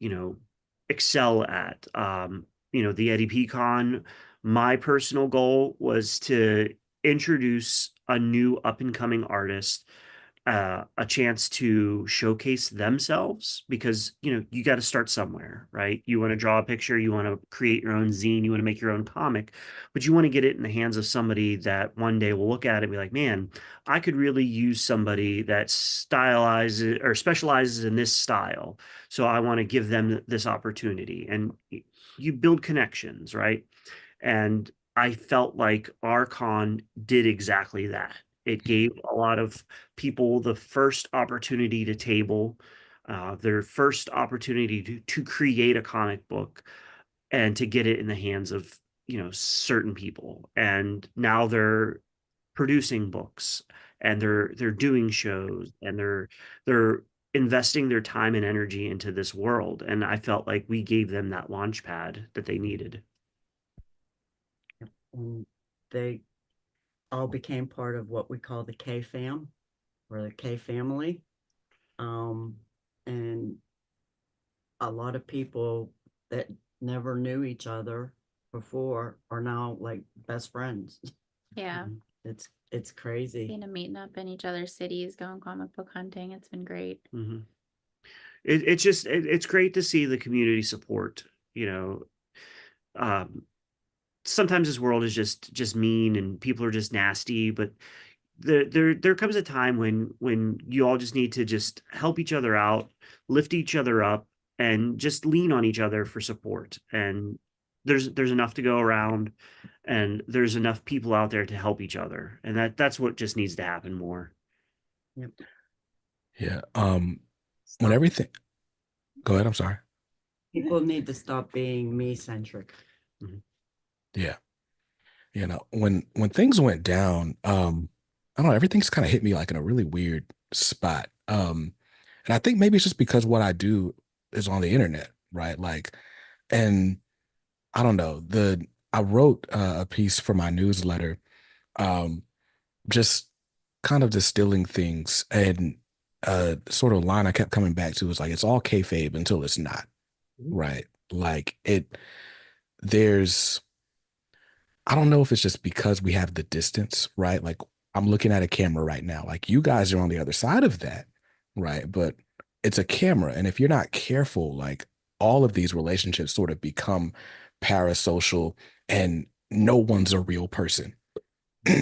excel at. The Eddie Pecan, my personal goal was to introduce a new up and coming artist a chance to showcase themselves, because you got to start somewhere, right? You want to draw a picture, you want to create your own zine, you want to make your own comic, but you want to get it in the hands of somebody that one day will look at it and be like, man, I could really use somebody that stylizes or specializes in this style, so I want to give them this opportunity. And you build connections, right? And I felt like our con did exactly that. It gave a lot of people the first opportunity to table, their first opportunity to create a comic book and to get it in the hands of, certain people. And now they're producing books, and they're doing shows, and they're investing their time and energy into this world. And I felt like we gave them that launch pad that they needed. And they all became part of what we call the K fam, or the K family. And a lot of people that never knew each other before are now like best friends. Yeah. It's crazy. Being a meeting up in each other's cities, going comic book hunting. It's been great. Mm-hmm. It's great to see the community support. You know, um, sometimes this world is just mean and people are just nasty, but there comes a time when you all just need to just help each other out, lift each other up, and just lean on each other for support. And there's enough to go around, and there's enough people out there to help each other, and that's what just needs to happen more. Yep. Yeah. When Stop. everything, go ahead. I'm sorry. People need to stop being me centric. Mhm. Yeah. When things went down, I don't know, everything's kind of hit me like in a really weird spot. And I think maybe it's just because what I do is on the internet, right? Like, and I don't know, I wrote a piece for my newsletter, um, just kind of distilling things, and sort of line I kept coming back to was like, it's all kayfabe until it's not, right? Like there's, I don't know if it's just because we have the distance, right? Like I'm looking at a camera right now. Like you guys are on the other side of that, right? But it's a camera. And if you're not careful, like all of these relationships sort of become parasocial, and no one's a real person.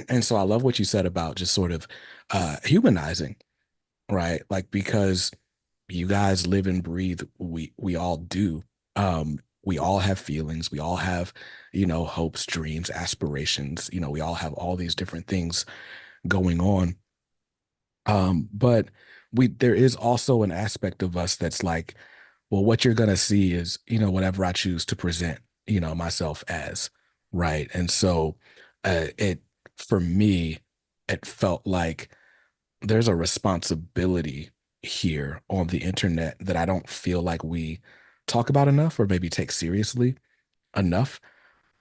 And so I love what you said about just sort of humanizing, right? Like because you guys live and breathe, we all do. We all have feelings, we all have, hopes, dreams, aspirations, we all have all these different things going on. But there is also an aspect of us that's like, well, what you're gonna see is, whatever I choose to present, myself as, right? And so it for me, it felt like there's a responsibility here on the internet that I don't feel like we talk about enough, or maybe take seriously enough.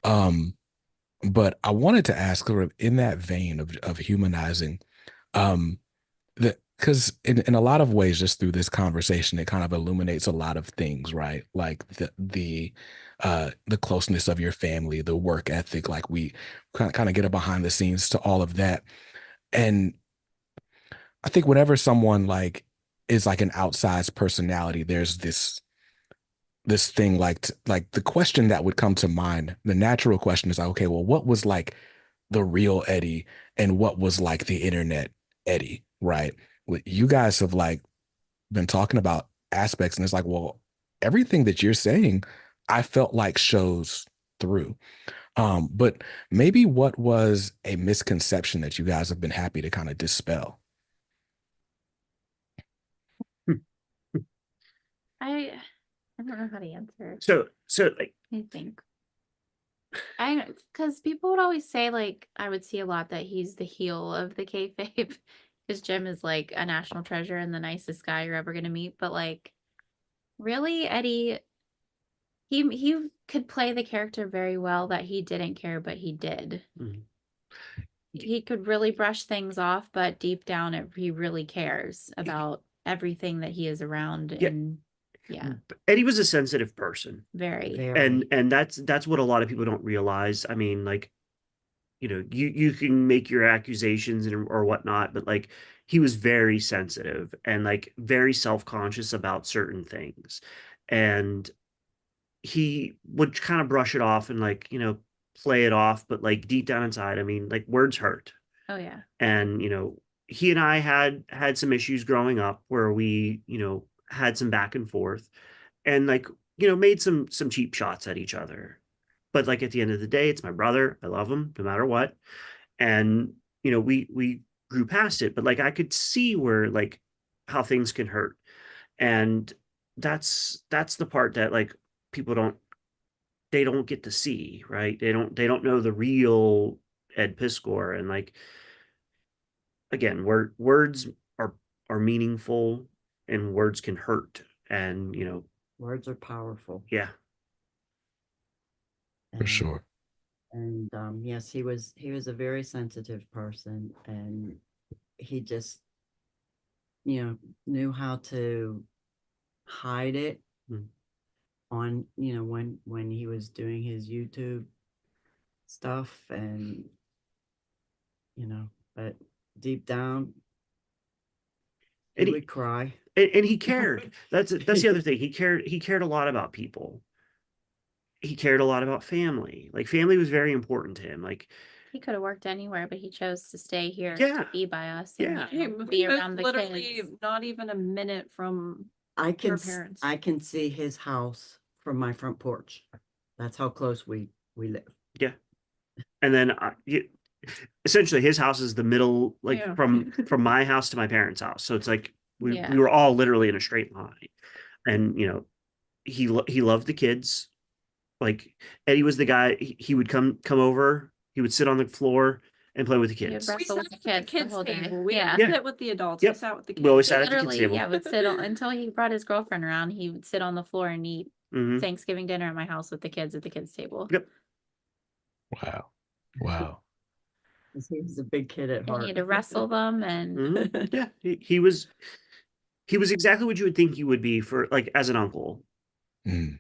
Um, but I wanted to ask, sort of in that vein of humanizing, um, that because in a lot of ways, just through this conversation, it kind of illuminates a lot of things, right? Like the closeness of your family, the work ethic, like we kind of get a behind the scenes to all of that. And I think whenever someone like is like an outsized personality, there's this thing like the question that would come to mind, the natural question is like, okay, well, what was like the real Eddie, and what was like the internet Eddie, right? Well, you guys have like been talking about aspects, and it's like, well, everything that you're saying, I felt like shows through. But maybe what was a misconception that you guys have been happy to kind of dispel? I don't know how to answer. So like, I think because people would always say, like, I would see a lot that he's the heel of the kayfabe because Jim is like a national treasure and the nicest guy you're ever gonna meet. But like, really, Eddie, he could play the character very well that he didn't care, but he did. mhm. He could really brush things off, but deep down, he really cares about everything that he is around. Yeah. And yeah, Eddie was a sensitive person. very. Very. And that's what a lot of people don't realize. I mean, like, you know, you can make your accusations and or whatnot, but like he was very sensitive and like very self-conscious about certain things. And he would kind of brush it off and like, you know, play it off, but like deep down inside, I mean, like words hurt. Oh yeah. And, you know, he and I had some issues growing up where we, you know, had some back and forth and like, you know, made some cheap shots at each other. But like at the end of the day, it's my brother. I love him no matter what. And, you know, we grew past it, but like I could see where like how things can hurt. And that's the part that like people don't get to see, right? They don't know the real Ed Piskor. And like again, words are meaningful and words can hurt. And you know, Words are powerful. yeah. For And, sure. and yes, he was a very sensitive person, and he just, you know, knew how to hide it Mm. on, you know, when he was doing his YouTube stuff, and you know, but deep down he And he would cry. and he cared. That's the other thing. He cared a lot about people. He cared a lot about family. Like family was very important to him. Like He could have worked anywhere, but he chose to stay here Yeah. to be by us. Yeah. And, you know, He be moved around the literally kids. not even a minute from I your can parents. I can see his house from my front porch. That's how close we live. yeah. And then essentially his house is the middle, like Yeah. from my house to my parents' house. So it's like we Yeah. we were all literally in a straight line. And you know, he loved the kids. Like Eddie was the guy. He would come over. He would sit on the floor and play with the He would kids. wrestle We sat with the at the kids the kids whole day. table. We Yeah. didn't Yeah. sit with the adults. Yep. We sat with the kids. We always He sat at the kids' literally, table. yeah, would sit on until he brought his girlfriend around. He would sit on the floor and eat Mhm. Thanksgiving dinner at my house with the kids at the kids' table. Yep. Wow. Wow. 'Cause he was a big kid at And heart. he had to wrestle them and Mhm. Yeah. He was exactly what you would think he would be for like as an uncle. Mm.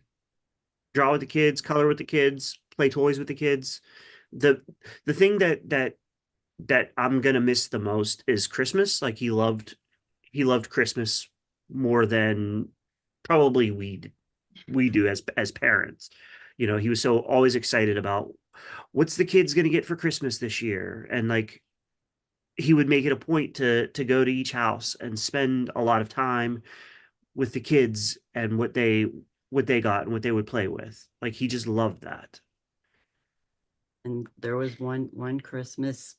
Draw with the kids, color with the kids, play toys with the kids. The thing that I'm gonna miss the most is Christmas. Like he loved Christmas more than probably we do as parents. You know, he was so always excited about what's the kids gonna get for Christmas this year, and like he would make it a point to go to each house and spend a lot of time with the kids and what they got and what they would play with. Like he just loved that. And there was one Christmas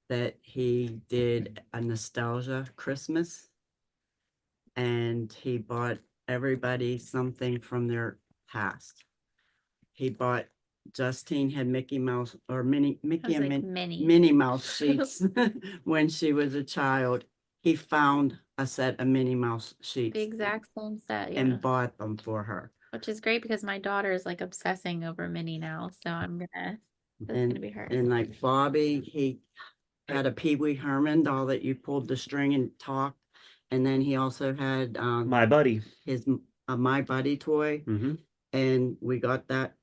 that he did a nostalgia Christmas, and he bought everybody something from their past. He bought Justine had Mickey Mouse or I Mickey was and like, mini. Minnie Mouse sheets when she was a child. He found a set of Minnie Mouse The sheets exact same set, yeah. and bought them for her. Which is great because my daughter is like obsessing over Minnie now. So that's gonna And be hers. and like Bobby, he had a Pee Wee Herman doll that you pulled the string and talked. And then he also had My buddy. his My Buddy toy, Hmm. and we got that.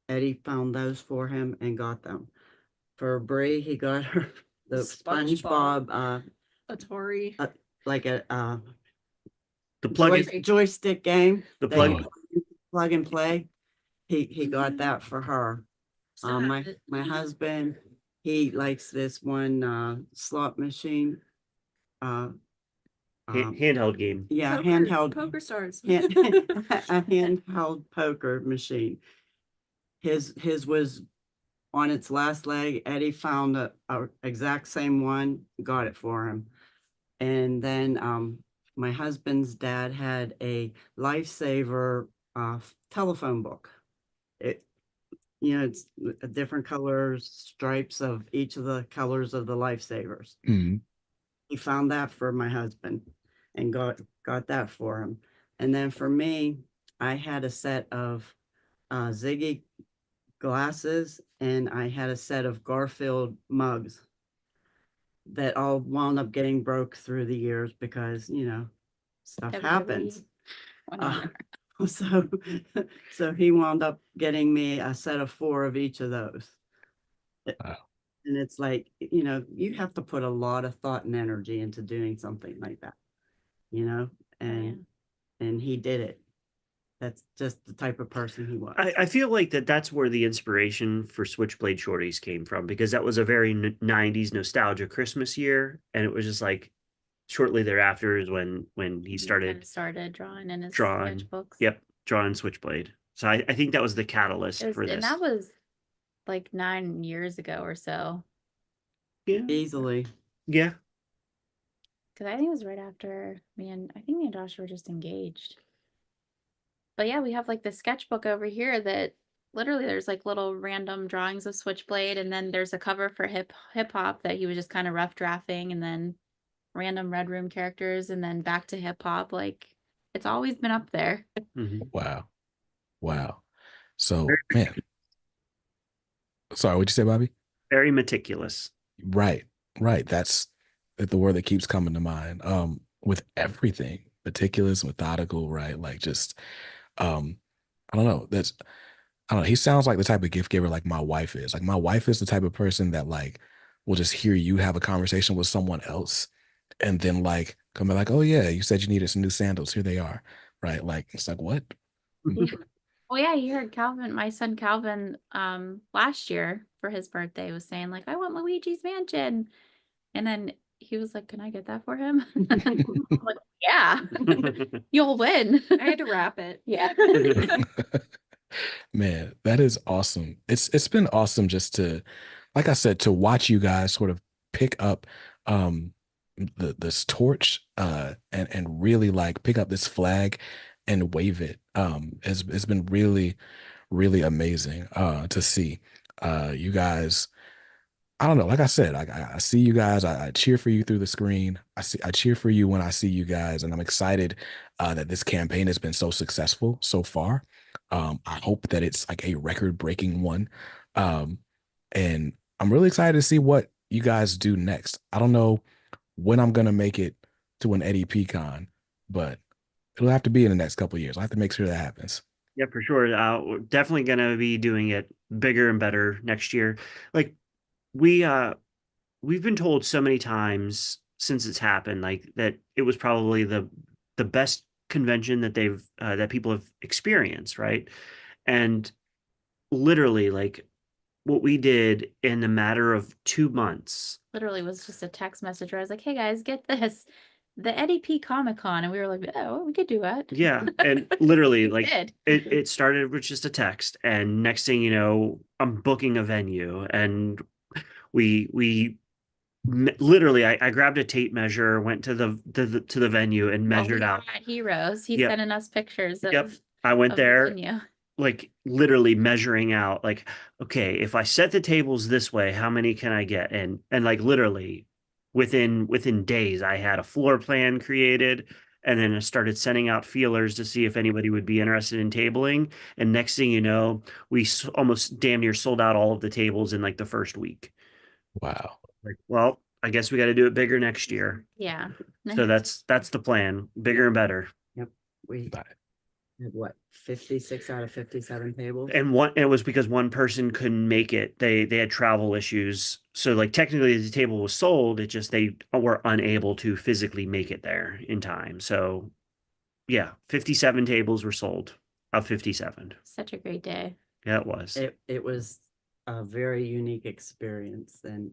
Eddie found those for him and got them. For Bree, he got her the SpongeBob. SpongeBob, Atari. like a The plug joystick game. the that plug you plug and play. He got that for her. So My husband, he likes this one slot machine. handheld game. Yeah, poker, handheld poker stars. a handheld poker machine. His was on its last leg. Eddie found a exact same one, got it for him. And then my husband's dad had a lifesaver telephone book. It, it's different colors, stripes of each of the colors of the lifesavers. Mhm. He found that for my husband and got that for him. And then for me, I had a set of Ziggy glasses and I had a set of Garfield mugs that all wound up getting broke through the years because, stuff happens. Uh, so, so he wound up getting me a set of 4 of each of those. Wow. And it's like, you have to put a lot of thought and energy into doing something like that, and he did it. That's just the type of person he was. I feel like that's where the inspiration for Switchblade Shorties came from, because that was a very 90s nostalgia Christmas year. And it was just like shortly thereafter is when he started drawing in his drawing. sketchbooks. Yep, drawing Switchblade. So I think that was the catalyst for this. And that was like 9 years ago or so. Yeah. Easily. Yeah. Because I think it was right after I think me and Josh were just engaged. But yeah, we have like the sketchbook over here that literally there's like little random drawings of Switchblade, and then there's a cover for hip hop that he was just kind of rough drafting, and then random Red Room characters, and then back to hip hop. Like it's always been up there. Wow. Wow. So, man. Sorry, what'd you say, Bobby? Very meticulous. Right. Right. That's the word that keeps coming to mind. With everything, meticulous, methodical, right? Like just I don't know. I don't know. He sounds like the type of gift giver like my wife is. Like my wife is the type of person that like will just hear you have a conversation with someone else and then like come back like, oh yeah, you said you needed some new sandals. Here they are. Right. Like it's like what? Oh yeah, you heard Calvin, my son Calvin, last year for his birthday was saying like, I want Luigi's Mansion. And then he was like, can I get that for him? I'm like, yeah, you'll win. I had to wrap it. Yeah. Man, that is awesome. It's been awesome just to, like I said, to watch you guys sort of pick up this torch and really like pick up this flag and wave it. It's been really, really amazing to see. You guys, I don't know. Like I said, I see you guys. I cheer for you through the screen. I cheer for you when I see you guys, and I'm excited that this campaign has been so successful so far. I hope that it's like a record-breaking one, and I'm really excited to see what you guys do next. I don't know when I'm gonna make it to an Eddie Con, but it'll have to be in the next couple of years. I have to make sure that happens. Yeah, for sure. We're definitely going to be doing it bigger and better next year. Like we've been told so many times since it's happened, like that it was probably the best convention that that people have experienced, right? And literally, like what we did in a matter of 2 months. Literally was just a text message where I was like, hey guys, get this. The Eddie P Comic Con. And we were like, oh, we could do it. Yeah. And literally, We like did. it started with just a text. And next thing you know, I'm booking a venue. And we literally I grabbed a tape measure, went to the venue and measured out. At Heroes. He's Yep. sending us pictures of, Yep. I went of the there, venue. like literally measuring out, like, okay, if I set the tables this way, how many can I get? And like literally within days, I had a floor plan created, and then I started sending out feelers to see if anybody would be interested in tabling. And next thing you know, we almost damn near sold out all of the tables in like the first week. Wow. Like, well, I guess we got to do it bigger next year. Yeah. So that's the plan, bigger and better. Yep. We Bye. had what, 56 out of 57 tables? And it was because one person couldn't make it. They had travel issues. So like technically the table was sold. It just they were unable to physically make it there in time. So yeah, 57 tables were sold of 57. Such a great day. Yeah, it was. It was a very unique experience, and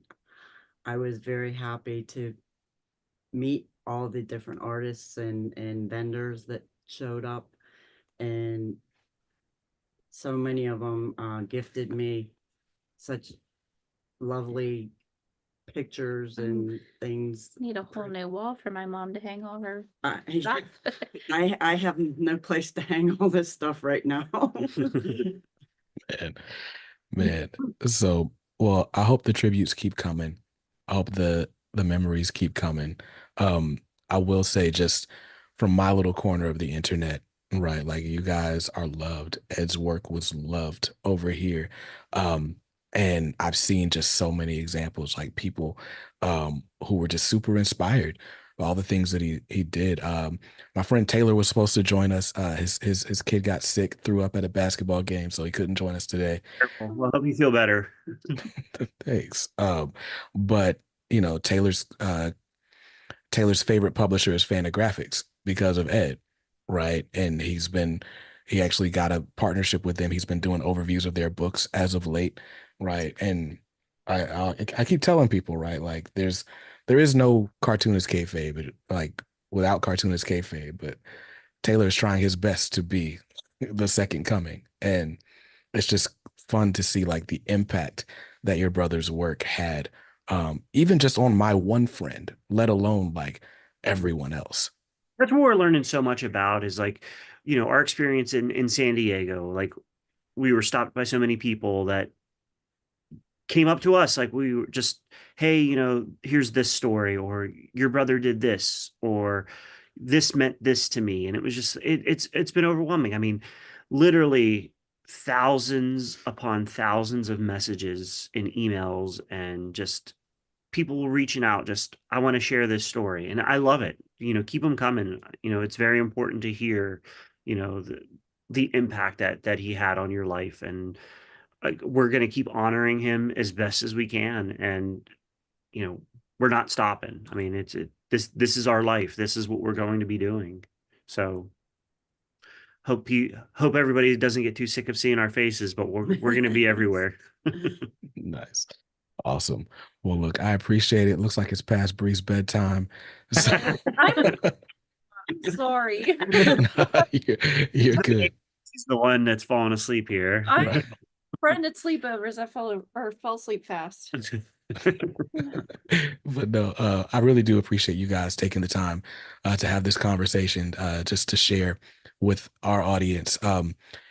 I was very happy to meet all the different artists and vendors that showed up, and so many of them gifted me such lovely pictures Oh. and things. Need a whole new wall for my mom to hang all her I, stuff. I have no place to hang all this stuff right now. Man, man. So, well, I hope the tributes keep coming. I hope the memories keep coming. Um, I will say just from my little corner of the internet, right? Like you guys are loved. Ed's work was loved over here. Um, and I've seen just so many examples, like people who were just super inspired by all the things that he did. My friend Taylor was supposed to join us. His kid got sick, threw up at a basketball game, so he couldn't join us today. Well, I hope you feel better. Thanks. But you know, Taylor's favorite publisher is Fantagraphics because of Ed, right? And he actually got a partnership with them. He's been doing overviews of their books as of late, right? And I keep telling people, right, like there is no cartoonist kayfabe, but like without cartoonist kayfabe, but Taylor is trying his best to be the second coming, and it's just fun to see like the impact that your brother's work had, even just on my one friend, let alone like everyone else. That's what we're learning so much about is like, our experience in San Diego. Like we were stopped by so many people that came up to us like we were just, hey, here's this story, or your brother did this, or this meant this to me. And it was just it's been overwhelming. I mean, literally thousands upon thousands of messages and emails, and just people reaching out, just, I want to share this story. And I love it. Keep them coming. It's very important to hear, the impact that he had on your life. And like, we're going to keep honoring him as best as we can. And, we're not stopping. I mean, this is our life. This is what we're going to be doing. So hope everybody doesn't get too sick of seeing our faces, but we're going to be everywhere. Nice. Awesome. Well, look, I appreciate it. Looks like it's past Bree's bedtime. So Sorry. you're, you're good. He's the one that's falling asleep here. I friend at sleepovers, I fell asleep fast. But no, I really do appreciate you guys taking the time to have this conversation, just to share with our audience.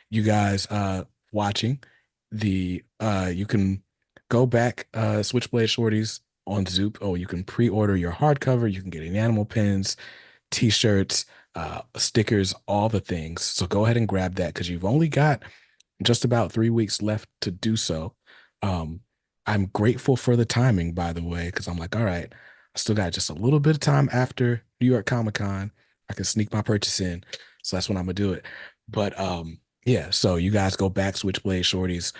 You guys watching you can go back, Switchblade Shorties on Zoop. Oh, you can pre-order your hardcover. You can get enamel pins, t-shirts, stickers, all the things. So go ahead and grab that because you've only got just about 3 weeks left to do so. I'm grateful for the timing, by the way, because I'm like, all right, I still got just a little bit of time after New York Comic Con. I can sneak my purchase in. So that's when I'm gonna do it. But yeah, so you guys go back, Switchblade Shorties.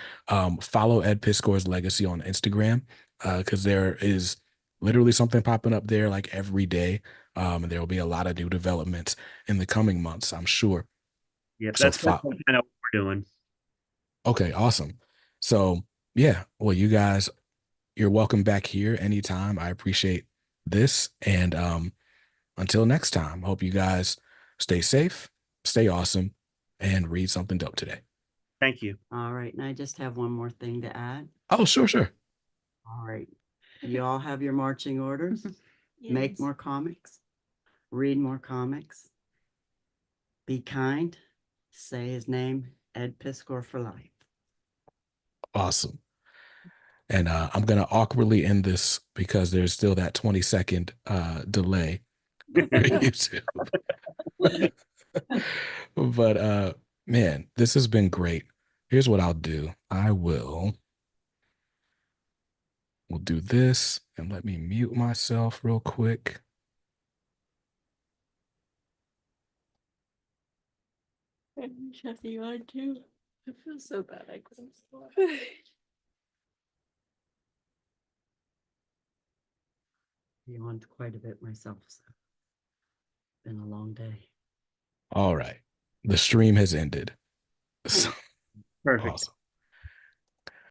Follow Ed Piskor's legacy on Instagram, because there is literally something popping up there like every day. And there will be a lot of new developments in the coming months, I'm sure. Yep, So that's kind of what we're doing. okay, awesome. So yeah, well, you guys, you're welcome back here anytime. I appreciate this. And until next time, hope you guys stay safe, stay awesome, and read something dope today. Thank you. All right, and I just have one more thing to add. Oh, sure, sure. All right, you all have your marching orders. Make Yes. more comics, read more comics, be kind, say his name, Ed Piskor for life. Awesome. And I'm gonna awkwardly end this because there's still that 20-second delay for YouTube. But man, this has been great. Here's what I'll do. We'll do this and let me mute myself real quick. You on too? I feel so bad. I couldn't stop. Yawned quite a bit myself. So. Been a long day. All right. The stream has ended. Perfect. Awesome.